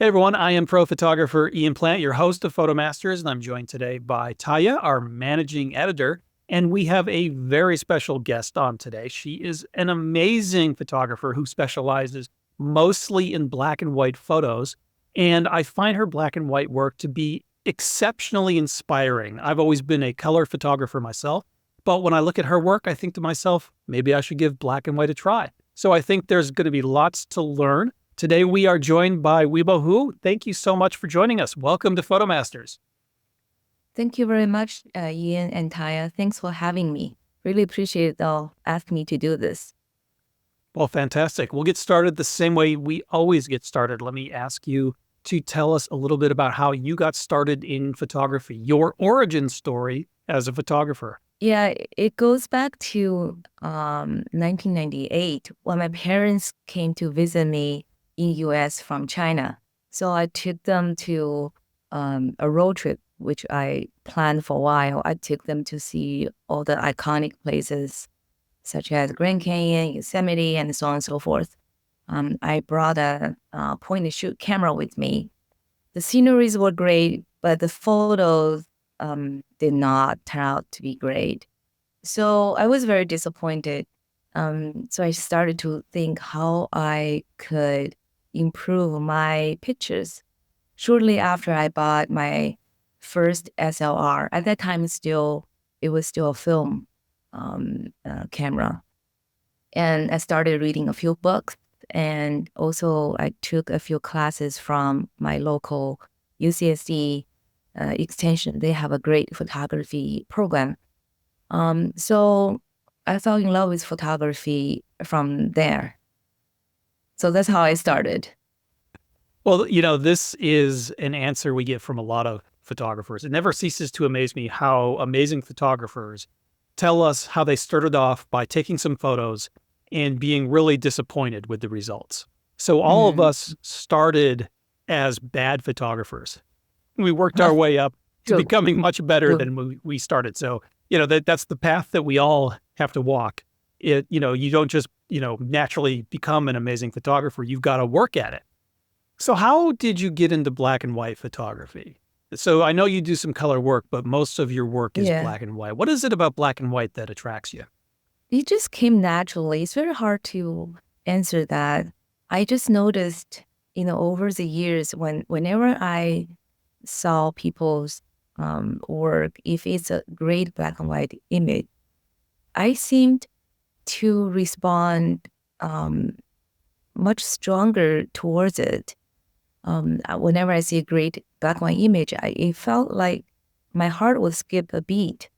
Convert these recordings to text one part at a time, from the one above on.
Hey everyone, I am pro photographer Ian Plant, your host of PhotoMasters, and I'm joined today by Taya, our managing editor. And we have a very special guest on today. She is an amazing photographer who specializes mostly in black and white photos. And I find her black and white work to be exceptionally inspiring. I've always been a color photographer myself, but when I look at her work, I think to myself, maybe I should give black and white a try. So I think there's going to be lots to learn. Today, we are joined by Huibo Hou. Thank you so much for joining us. Welcome to PhotoMasters. Thank you very much, Ian and Taya. Thanks for having me. Really appreciate they'll ask me to do this. Well, fantastic. We'll get started the same way we always get started. Let me ask you to tell us a little bit about how you got started in photography, your origin story as a photographer. Yeah, it goes back to 1998 when my parents came to visit me in US from China. So I took them to a road trip, which I planned for a while. I took them to see all the iconic places such as Grand Canyon, Yosemite, and so on and so forth. I brought a point-and-shoot camera with me. The sceneries were great, but the photos did not turn out to be great. So I was very disappointed. So I started to think how I could improve my pictures. Shortly after I bought my first SLR, at that time it was still a film camera. And I started reading a few books, and also I took a few classes from my local UCSD extension. They have a great photography program. So I fell in love with photography from there. So that's how I started. Well, this is an answer we get from a lot of photographers. It never ceases to amaze me how amazing photographers tell us how they started off by taking some photos and being really disappointed with the results. So all of us started as bad photographers. We worked our way up to True. becoming much better True. than we started. So, that's the path that we all have to walk. You don't just, naturally become an amazing photographer. You've got to work at it. So how did you get into black and white photography? So I know you do some color work, but most of your work is Yeah. black and white. What is it about black and white that attracts you? It just came naturally. It's very hard to answer that. I just noticed, over the years whenever I saw people's work, if it's a great black and white image, I seemed to respond much stronger towards it. Whenever I see a great black and white image, it felt like my heart would skip a beat.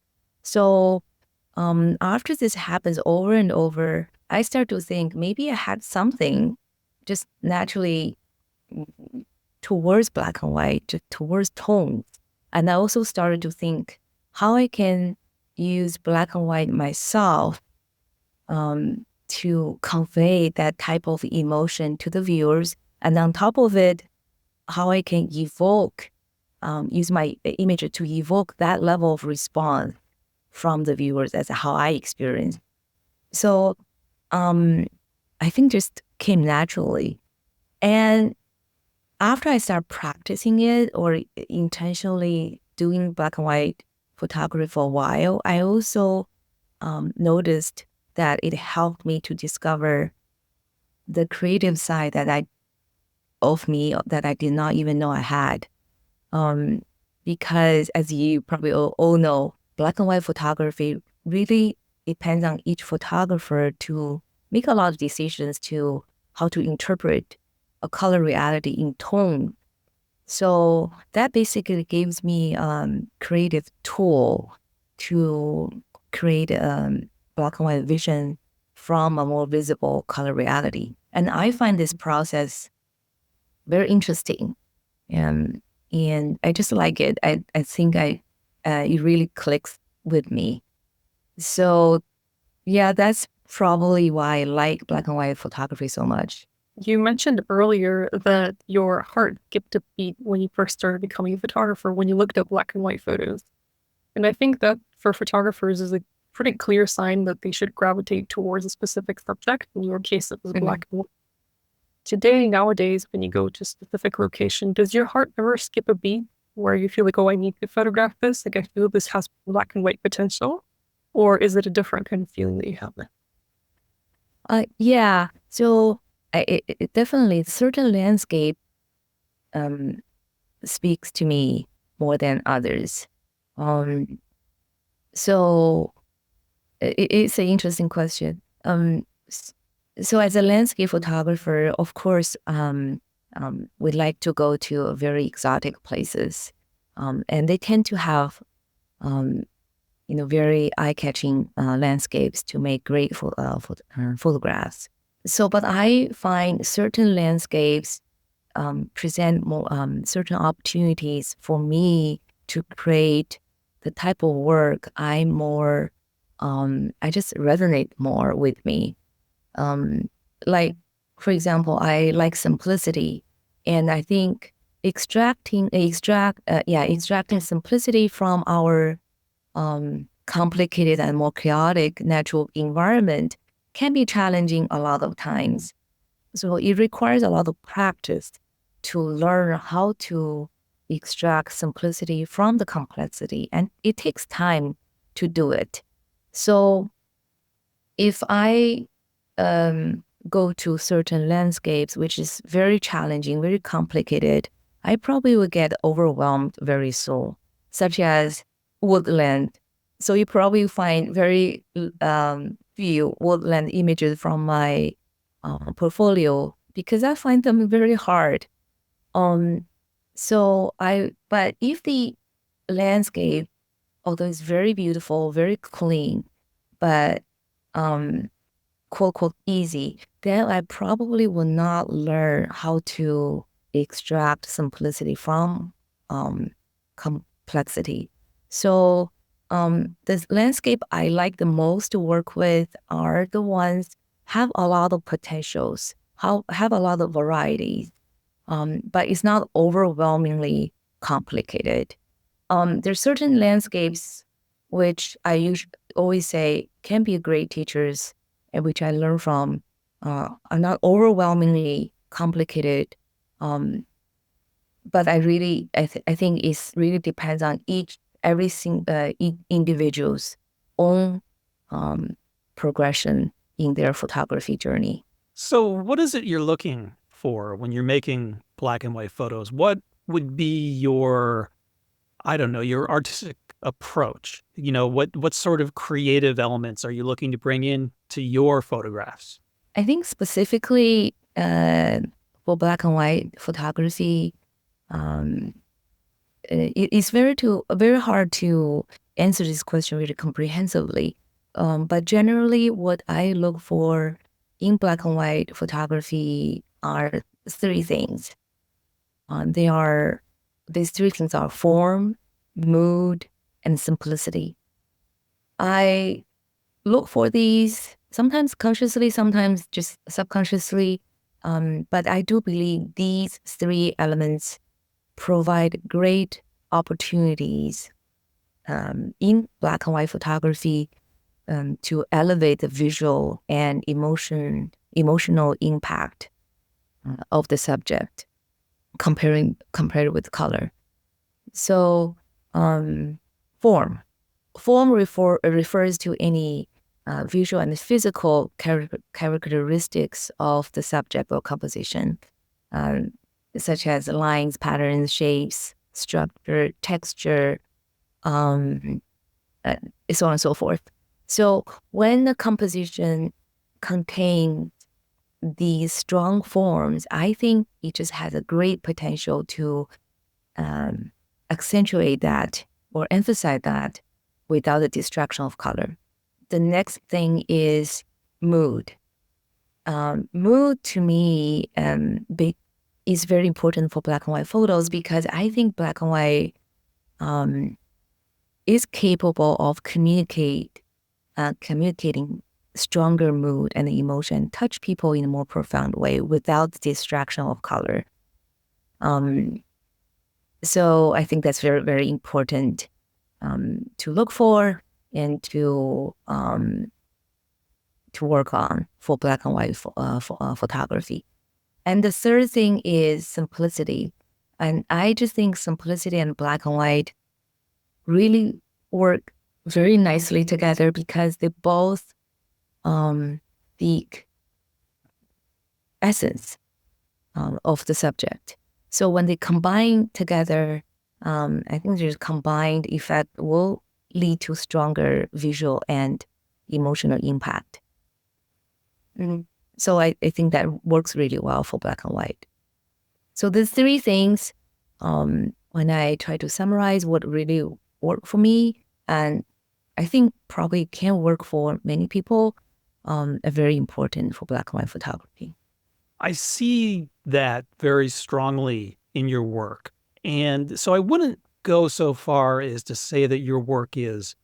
So after this happens over and over, I start to think maybe I had something just naturally towards black and white, just towards tones. And I also started to think how I can use black and white myself to convey that type of emotion to the viewers. And on top of it, how I can use my image to evoke that level of response from the viewers as how I experience. So I think just came naturally. And after I start practicing it or intentionally doing black and white photography for a while, I also noticed that it helped me to discover the creative side of me that I did not even know I had. Because as you probably all know, black and white photography really depends on each photographer to make a lot of decisions to how to interpret a color reality in tone. So that basically gives me creative tool to create a black and white vision from a more visible color reality. And I find this process very interesting. And I just like it. I think it really clicks with me. So yeah, that's probably why I like black and white photography so much. You mentioned earlier that your heart skipped a beat when you first started becoming a photographer when you looked at black and white photos. And I think that for photographers is a pretty clear sign that they should gravitate towards a specific subject. In your case, it was black and white. today, nowadays, when you go to a specific location, does your heart ever skip a beat where you feel like, oh, I need to photograph this? Like, I feel this has black and white potential? Or is it a different kind of feeling that you have then? Yeah. So it definitely certain landscape speaks to me more than others. Um, so it's an interesting question. So as a landscape photographer, of course, we like to go to very exotic places, and they tend to have, very eye-catching landscapes to make great photographs. So, but I find certain landscapes present more certain opportunities for me to create the type of work I just resonate more with me. Like, for example, I like simplicity, and I think extracting simplicity from our complicated and more chaotic natural environment can be challenging a lot of times. So it requires a lot of practice to learn how to extract simplicity from the complexity, and it takes time to do it. So if I go to certain landscapes, which is very challenging, very complicated, I probably would get overwhelmed very soon, such as woodland. So you probably find very few woodland images from my portfolio because I find them very hard. But if the landscape, although it's very beautiful, very clean, but quote quote easy, then I probably will not learn how to extract simplicity from complexity. So the landscape I like the most to work with are the ones have a lot of potentials, have a lot of varieties, but it's not overwhelmingly complicated. There's certain landscapes which I always say can be great teachers and which I learn from are not overwhelmingly complicated. But I think it really depends on every individual's own progression in their photography journey. So what is it you're looking for when you're making black and white photos? What would be your, I don't know, your artistic approach? What sort of creative elements are you looking to bring in to your photographs? I think specifically for black and white photography, it's very hard to answer this question really comprehensively. But generally, what I look for in black and white photography are three things. These three things are form, mood, and simplicity. I look for these sometimes consciously, sometimes just subconsciously. But I do believe these three elements provide great opportunities in black and white photography to elevate the visual and emotional impact of the subject compared with color. So form refers to any visual and physical characteristics of the subject or composition, such as lines, patterns, shapes, structure, texture, so on and so forth. So when the composition contains these strong forms, I think it just has a great potential to accentuate that or emphasize that without the distraction of color. The next thing is mood. Mood to me is very important for black and white photos because I think black and white is capable of communicating stronger mood and emotion, touch people in a more profound way without the distraction of color. So I think that's very, very important to look for and to work on for black and white photography. And the third thing is simplicity. And I just think simplicity and black and white really work very nicely together because they both speak essence of the subject. So when they combine together, I think there's combined effect will lead to stronger visual and emotional impact. So I think that works really well for black and white. So the three things, when I try to summarize what really worked for me, and I think probably can work for many people, are very important for black and white photography. I see that very strongly in your work. And so I wouldn't go so far as to say that your work is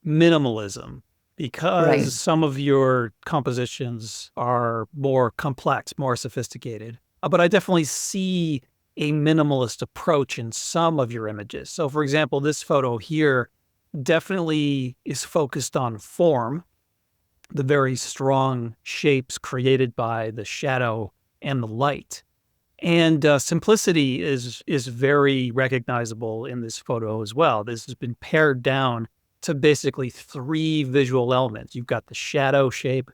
minimalism, because Right. some of your compositions are more complex, more sophisticated. But I definitely see a minimalist approach in some of your images. So, for example, this photo here definitely is focused on form, the very strong shapes created by the shadow and the light. And simplicity is very recognizable in this photo as well. This has been pared down to basically three visual elements. You've got the shadow shape,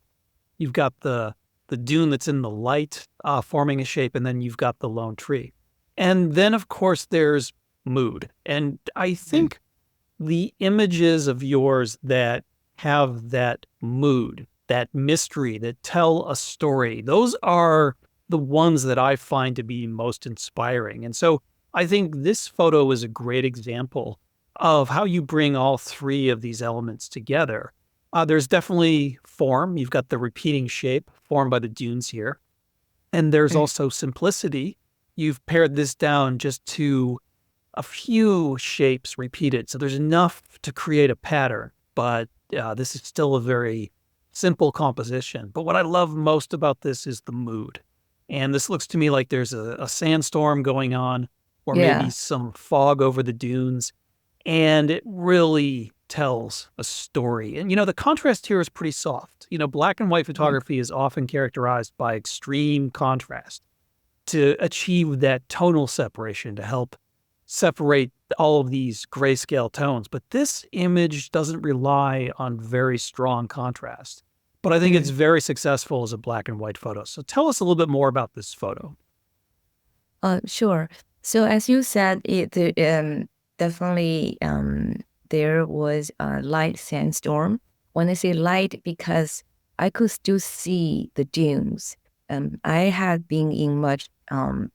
you've got the dune that's in the light forming a shape, and then you've got the lone tree. And then, of course, there's mood. And I think the images of yours that have that mood, that mystery, that tell a story, those are the ones that I find to be most inspiring. And so I think this photo is a great example of how you bring all three of these elements together. There's definitely form. You've got the repeating shape formed by the dunes here. And there's also simplicity. You've pared this down just to a few shapes repeated. So there's enough to create a pattern, but this is still a very simple composition. But what I love most about this is the mood. And this looks to me like there's a sandstorm going on, or maybe Yeah. some fog over the dunes. And it really tells a story. And, the contrast here is pretty soft. Black and white photography is often characterized by extreme contrast to achieve that tonal separation, to help separate all of these grayscale tones. But this image doesn't rely on very strong contrast. But I think it's very successful as a black and white photo. So tell us a little bit more about this photo. Sure. So as you said, definitely there was a light sandstorm. When I say light, because I could still see the dunes. I had been in much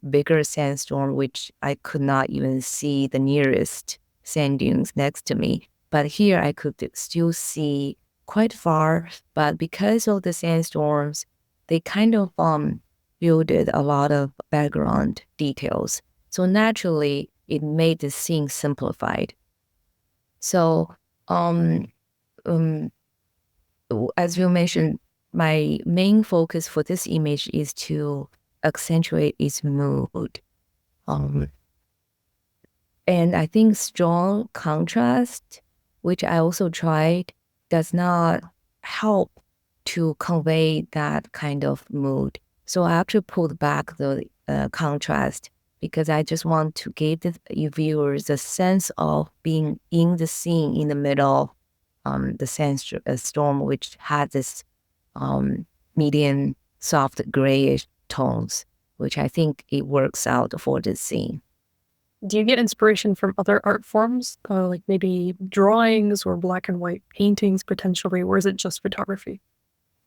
bigger sandstorm, which I could not even see the nearest sand dunes next to me. But here I could still see quite far. But because of the sandstorms, they kind of yielded a lot of background details. So naturally, it made the scene simplified. So, as you mentioned, my main focus for this image is to accentuate its mood. And I think strong contrast, which I also tried, does not help to convey that kind of mood. So I actually pulled back the contrast because I just want to give the viewers a sense of being in the scene in the middle of the sandstorm, which had this medium, soft, grayish tones, which I think it works out for this scene. Do you get inspiration from other art forms, like maybe drawings or black and white paintings potentially, or is it just photography?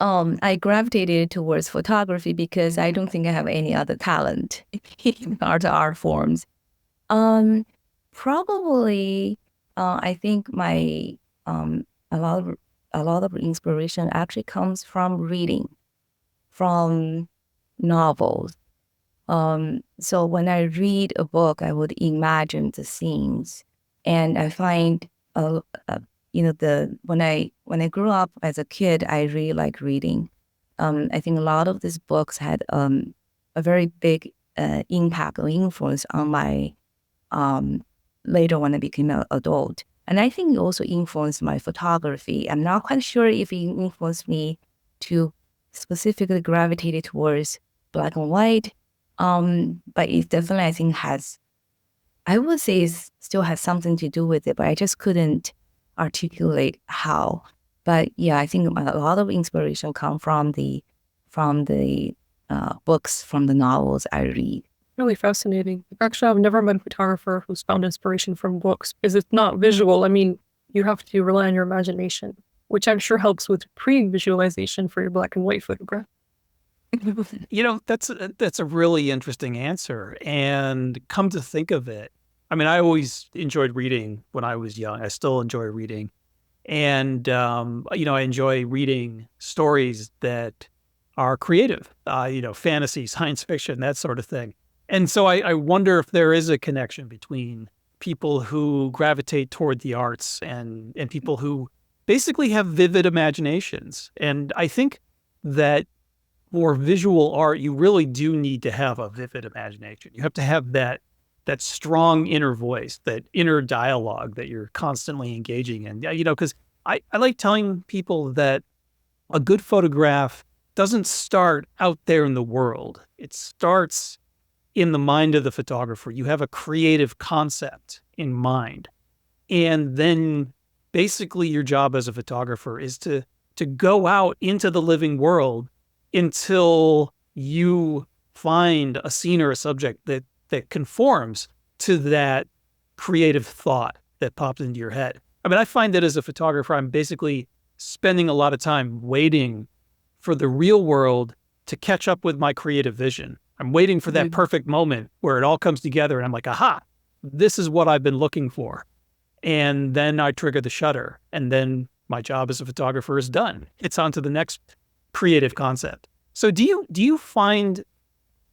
I gravitated towards photography because I don't think I have any other talent in art forms. Probably, I think my a lot of inspiration actually comes from reading, from novels. So when I read a book, I would imagine the scenes, and I find when I grew up as a kid, I really like reading. I think a lot of these books had a very big impact or influence on my later when I became an adult. And I think it also influenced my photography. I'm not quite sure if it influenced me to specifically gravitate towards black and white. But it definitely, I think, I would say it still has something to do with it, but I just couldn't articulate how. But yeah, I think a lot of inspiration come from the books, from the novels I read. Really fascinating. Actually, I've never met a photographer who's found inspiration from books because it's not visual. I mean, you have to rely on your imagination, which I'm sure helps with pre-visualization for your black and white photograph. That's a really interesting answer. And come to think of it, I mean, I always enjoyed reading when I was young. I still enjoy reading. And, I enjoy reading stories that are creative, fantasy, science fiction, that sort of thing. And so I wonder if there is a connection between people who gravitate toward the arts and people who basically have vivid imaginations. And I think that for visual art, you really do need to have a vivid imagination. You have to have that strong inner voice, that inner dialogue that you're constantly engaging in. Because I like telling people that a good photograph doesn't start out there in the world. It starts in the mind of the photographer. You have a creative concept in mind. And then basically your job as a photographer is to go out into the living world until you find a scene or a subject that conforms to that creative thought that pops into your head. I mean, I find that as a photographer, I'm basically spending a lot of time waiting for the real world to catch up with my creative vision. I'm waiting for that perfect moment where it all comes together and I'm like, aha, this is what I've been looking for. And then I trigger the shutter, and then my job as a photographer is done. It's on to the next creative concept. So do you find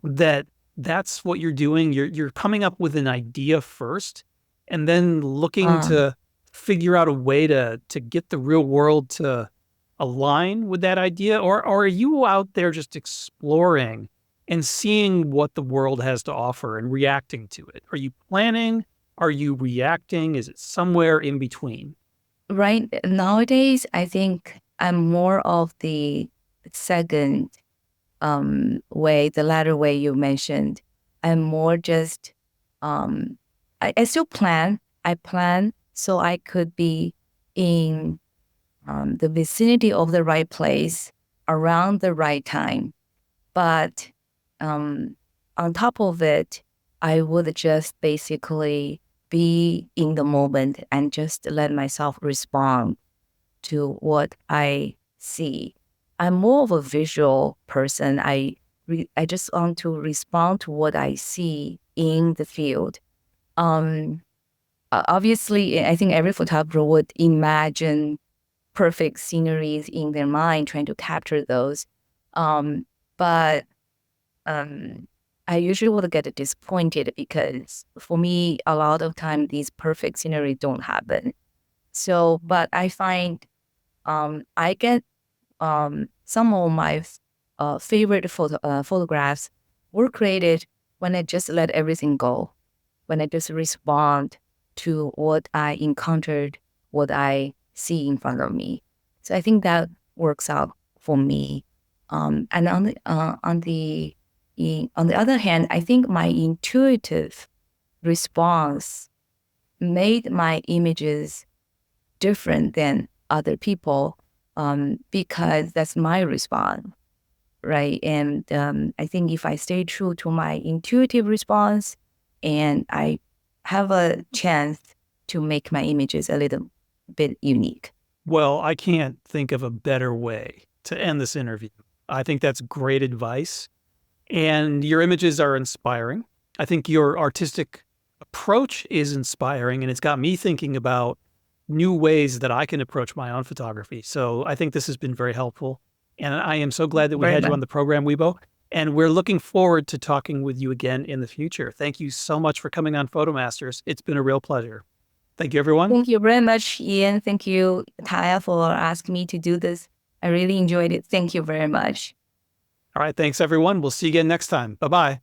that that's what you're doing? You're coming up with an idea first and then looking to figure out a way to get the real world to align with that idea? Or are you out there just exploring and seeing what the world has to offer and reacting to it? Are you planning? Are you reacting? Is it somewhere in between? Right nowadays, I think I'm more of the second way, the latter way you mentioned. I'm more just, I still plan. I plan so I could be in the vicinity of the right place around the right time. But on top of it, I would just basically be in the moment and just let myself respond to what I see. I'm more of a visual person. I just want to respond to what I see in the field. Obviously, I think every photographer would imagine perfect sceneries in their mind, trying to capture those. But I usually would get disappointed because for me, a lot of time these perfect scenery don't happen. So, but I find I get some of my favorite photographs were created when I just let everything go, when I just respond to what I encountered, what I see in front of me. So I think that works out for me. And on the other hand, I think my intuitive response made my images different than other people because that's my response, right? And I think if I stay true to my intuitive response and I have a chance to make my images a little bit unique. Well, I can't think of a better way to end this interview. I think that's great advice. And your images are inspiring. I think your artistic approach is inspiring, and it's got me thinking about new ways that I can approach my own photography. So I think this has been very helpful. And I am so glad that we had you on the program, Huibo. And we're looking forward to talking with you again in the future. Thank you so much for coming on Photomasters. It's been a real pleasure. Thank you, everyone. Thank you very much, Ian. Thank you, Taya, for asking me to do this. I really enjoyed it. Thank you very much. All right. Thanks, everyone. We'll see you again next time. Bye-bye.